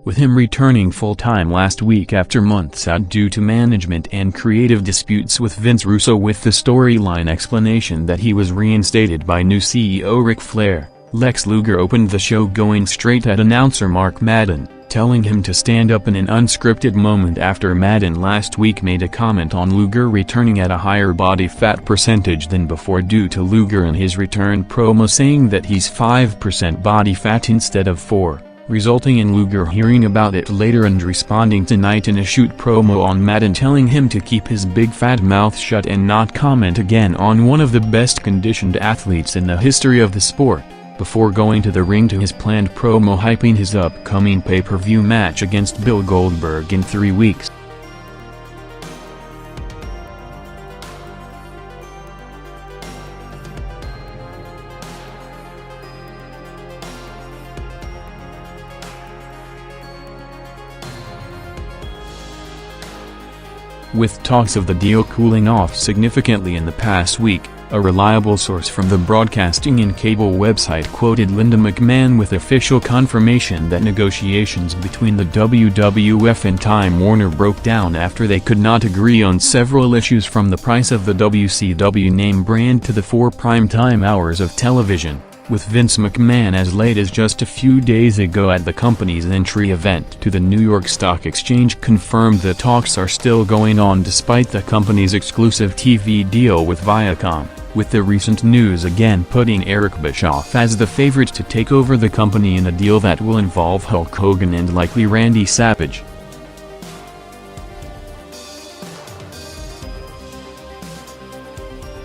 with him returning full-time last week after months out due to management and creative disputes with Vince Russo, with the storyline explanation that he was reinstated by new CEO Ric Flair. Lex Luger opened the show going straight at announcer Mark Madden, telling him to stand up in an unscripted moment after Madden last week made a comment on Luger returning at a higher body fat percentage than before due to Luger in his return promo saying that he's 5% body fat instead of 4%. Resulting in Luger hearing about it later and responding tonight in a shoot promo on Madden telling him to keep his big fat mouth shut and not comment again on one of the best conditioned athletes in the history of the sport, before going to the ring to his planned promo hyping his upcoming pay-per-view match against Bill Goldberg in 3 weeks. With talks of the deal cooling off significantly in the past week, a reliable source from the broadcasting and cable website quoted Linda McMahon with official confirmation that negotiations between the WWF and Time Warner broke down after they could not agree on several issues, from the price of the WCW name brand to the 4 primetime hours of television, with Vince McMahon as late as just a few days ago at the company's entry event to the New York Stock Exchange confirmed the talks are still going on despite the company's exclusive TV deal with Viacom, with the recent news again putting Eric Bischoff as the favorite to take over the company in a deal that will involve Hulk Hogan and likely Randy Savage.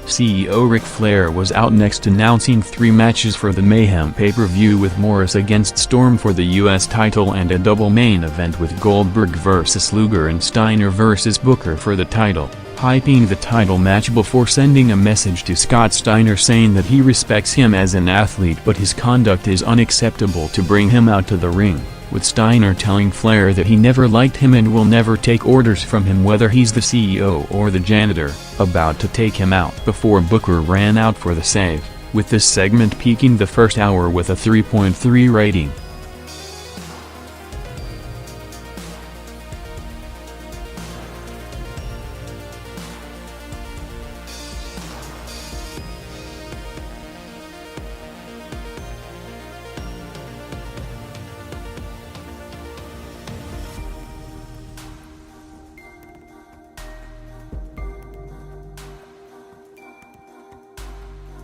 CEO Ric Flair was out next announcing 3 matches for the Mayhem pay-per-view, with Morris against Storm for the US title and a double main event with Goldberg vs Luger and Steiner vs Booker for the title, hyping the title match before sending a message to Scott Steiner saying that he respects him as an athlete but his conduct is unacceptable to bring him out to the ring, with Steiner telling Flair that he never liked him and will never take orders from him whether he's the CEO or the janitor, about to take him out before Booker ran out for the save, with this segment peaking the first hour with a 3.3 rating.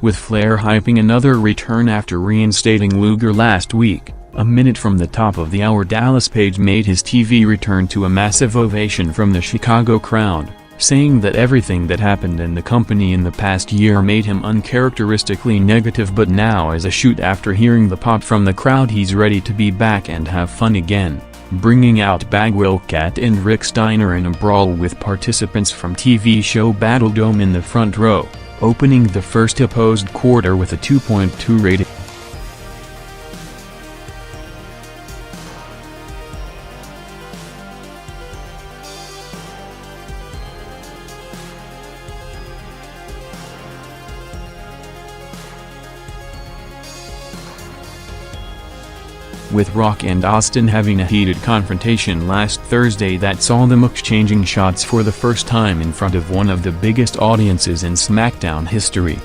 With Flair hyping another return after reinstating Luger last week, a minute from the top of the hour Dallas Page made his TV return to a massive ovation from the Chicago crowd, saying that everything that happened in the company in the past year made him uncharacteristically negative, but now as a shoot after hearing the pop from the crowd he's ready to be back and have fun again, bringing out Bagwell Cat and Rick Steiner in a brawl with participants from TV show Battle Dome in the front row, opening the first opposed quarter with a 2.2 rating. With Rock and Austin having a heated confrontation last Thursday that saw them exchanging shots for the first time in front of one of the biggest audiences in SmackDown history.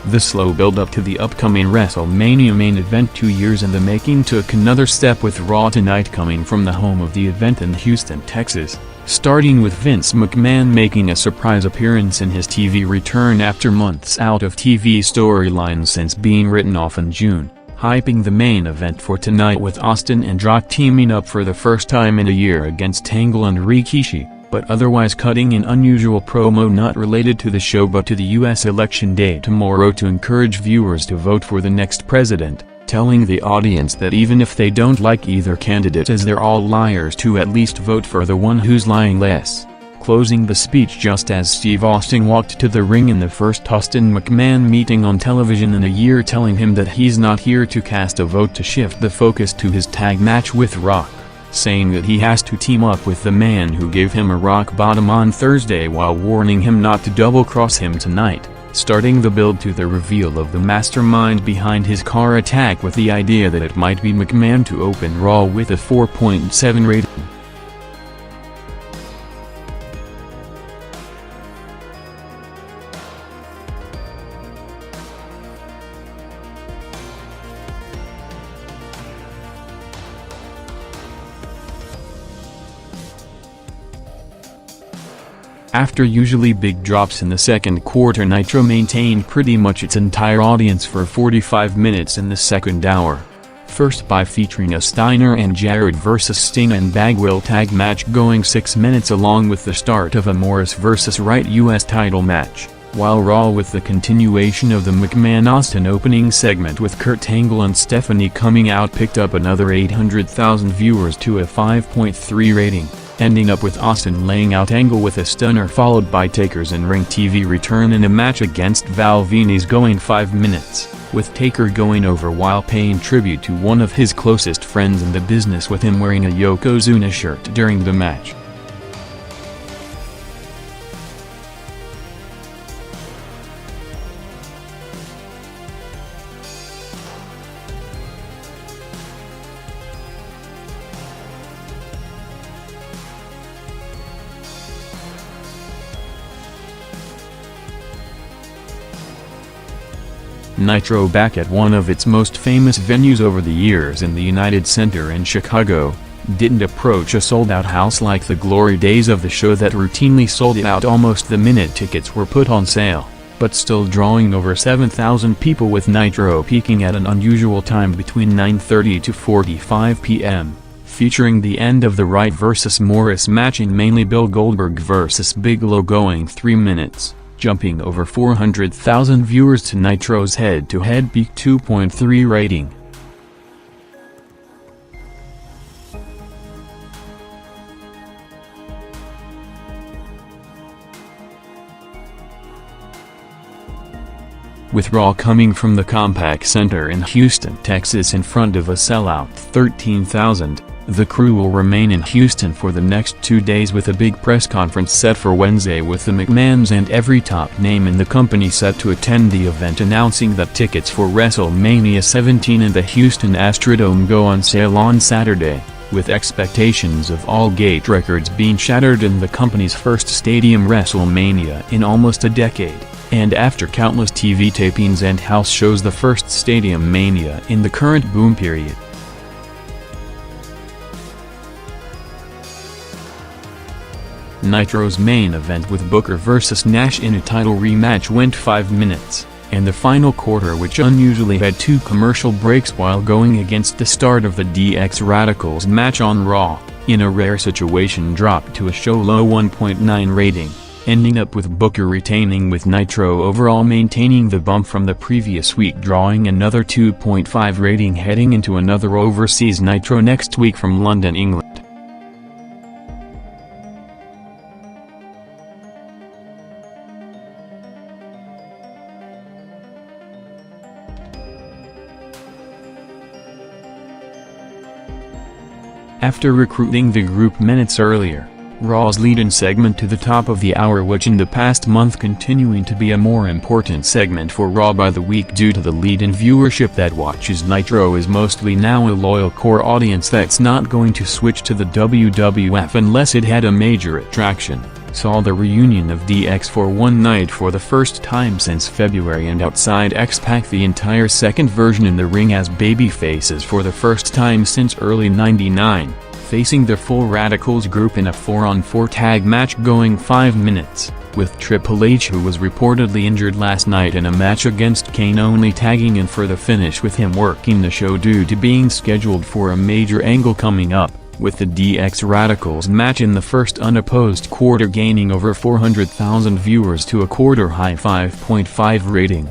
The slow build-up to the upcoming WrestleMania main event, 2 years in the making, took another step with Raw tonight coming from the home of the event in Houston, Texas, starting with Vince McMahon making a surprise appearance in his TV return after months out of TV storylines since being written off in June, hyping the main event for tonight with Austin and Rock teaming up for the first time in a year against Angle and Rikishi, but otherwise cutting an unusual promo not related to the show but to the US election day tomorrow to encourage viewers to vote for the next president, telling the audience that even if they don't like either candidate as they're all liars, to at least vote for the one who's lying less. Closing the speech just as Steve Austin walked to the ring in the first Austin McMahon meeting on television in a year, telling him that he's not here to cast a vote to shift the focus to his tag match with Rock, saying that he has to team up with the man who gave him a rock bottom on Thursday while warning him not to double-cross him tonight, starting the build to the reveal of the mastermind behind his car attack with the idea that it might be McMahon to open Raw with a 4.7 rating. After usually big drops in the second quarter, Nitro maintained pretty much its entire audience for 45 minutes in the second hour. First by featuring a Steiner and Jarrett vs Sting and Bagwell tag match going 6 minutes, along with the start of a Morris vs Wright US title match, while Raw with the continuation of the McMahon-Austin opening segment with Kurt Angle and Stephanie coming out picked up another 800,000 viewers to a 5.3 rating. Ending up with Austin laying out Angle with a stunner, followed by Taker's in-ring TV return in a match against Val Venis going 5 minutes, with Taker going over while paying tribute to one of his closest friends in the business with him wearing a Yokozuna shirt during the match. Nitro, back at one of its most famous venues over the years in the United Center in Chicago, didn't approach a sold-out house like the glory days of the show that routinely sold it out almost the minute tickets were put on sale, but still drawing over 7,000 people, with Nitro peaking at an unusual time between 9:30 to 4:45 p.m., featuring the end of the Wright vs Morris match and mainly Bill Goldberg vs Bigelow going 3 minutes. Jumping over 400,000 viewers to Nitro's head-to-head peak 2.3 rating. With Raw coming from the Compaq Center in Houston, Texas in front of a sellout 13,000, the crew will remain in Houston for the next 2 days, with a big press conference set for Wednesday with the McMahons and every top name in the company set to attend the event, announcing that tickets for WrestleMania 17 in the Houston Astrodome go on sale on Saturday, with expectations of all gate records being shattered in the company's first stadium WrestleMania in almost a decade, and after countless TV tapings and house shows, the first Stadium Mania in the current boom period. Nitro's main event with Booker vs Nash in a title rematch went 5 minutes, and the final quarter, which unusually had 2 commercial breaks while going against the start of the DX Radicalz match on Raw, in a rare situation dropped to a show low 1.9 rating, ending up with Booker retaining, with Nitro overall maintaining the bump from the previous week, drawing another 2.5 rating heading into another overseas Nitro next week from London, England. After recruiting the group minutes earlier, Raw's lead-in segment to the top of the hour, which in the past month continuing to be a more important segment for Raw by the week due to the lead-in viewership that watches Nitro, is mostly now a loyal core audience that's not going to switch to the WWF unless it had a major attraction, saw the reunion of DX for one night for the first time since February, and outside X-Pac the entire second version in the ring as babyfaces for the first time since early '99, facing the full Radicalz group in a 4-on-4 tag match going 5 minutes, with Triple H, who was reportedly injured last night in a match against Kane, only tagging in for the finish, with him working the show due to being scheduled for a major angle coming up, with the DX Radicalz match in the first unopposed quarter gaining over 400,000 viewers to a quarter-high 5.5 rating.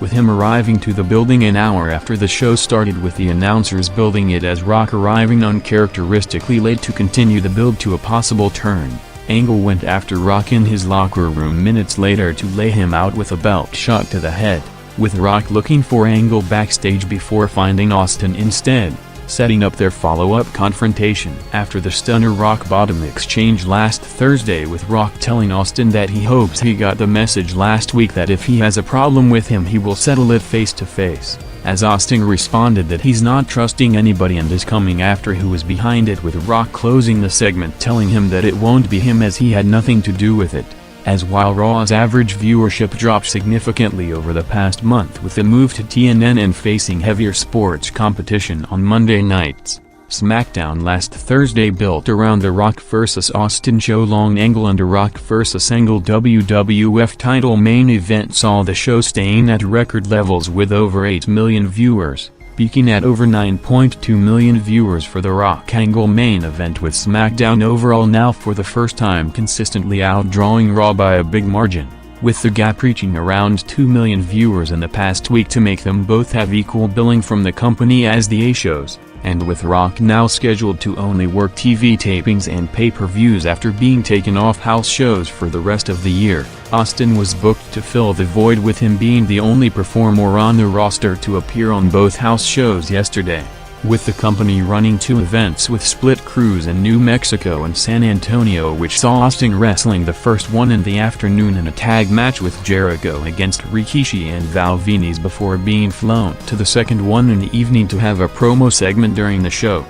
with him arriving to the building an hour after the show started, with the announcers building it as Rock arriving uncharacteristically late to continue the build to a possible turn. Angle went after Rock in his locker room minutes later to lay him out with a belt shot to the head, with Rock looking for Angle backstage before finding Austin instead, setting up their follow-up confrontation. After the stunner rock bottom exchange last Thursday, with Rock telling Austin that he hopes he got the message last week that if he has a problem with him he will settle it face to face, as Austin responded that he's not trusting anybody and is coming after who is behind it, with Rock closing the segment telling him that it won't be him as he had nothing to do with it. As while Raw's average viewership dropped significantly over the past month with the move to TNN and facing heavier sports competition on Monday nights, SmackDown last Thursday built around the Rock vs. Austin show. Long Angle and a Rock vs. Angle WWF title main event saw the show staying at record levels with over 8 million viewers, peaking at over 9.2 million viewers for the Rock Angle main event, with SmackDown overall now for the first time consistently outdrawing Raw by a big margin, with the gap reaching around 2 million viewers in the past week to make them both have equal billing from the company as the A shows, and with Rock now scheduled to only work TV tapings and pay-per-views after being taken off house shows for the rest of the year. Austin was booked to fill the void, with him being the only performer on the roster to appear on both house shows yesterday, with the company running 2 events with split crews in New Mexico and San Antonio, which saw Austin wrestling the first one in the afternoon in a tag match with Jericho against Rikishi and Val Venis before being flown to the second one in the evening to have a promo segment during the show.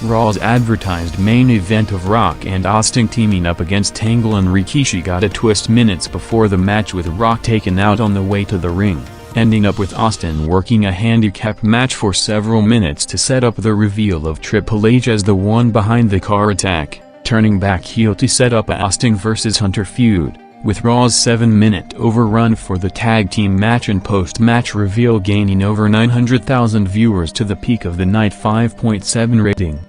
Raw's advertised main event of Rock and Austin teaming up against Angle and Rikishi got a twist minutes before the match, with Rock taken out on the way to the ring, ending up with Austin working a handicap match for several minutes to set up the reveal of Triple H as the one behind the car attack, turning back heel to set up a Austin vs. Hunter feud, with Raw's 7-minute overrun for the tag team match and post-match reveal gaining over 900,000 viewers to the peak of the night 5.7 rating.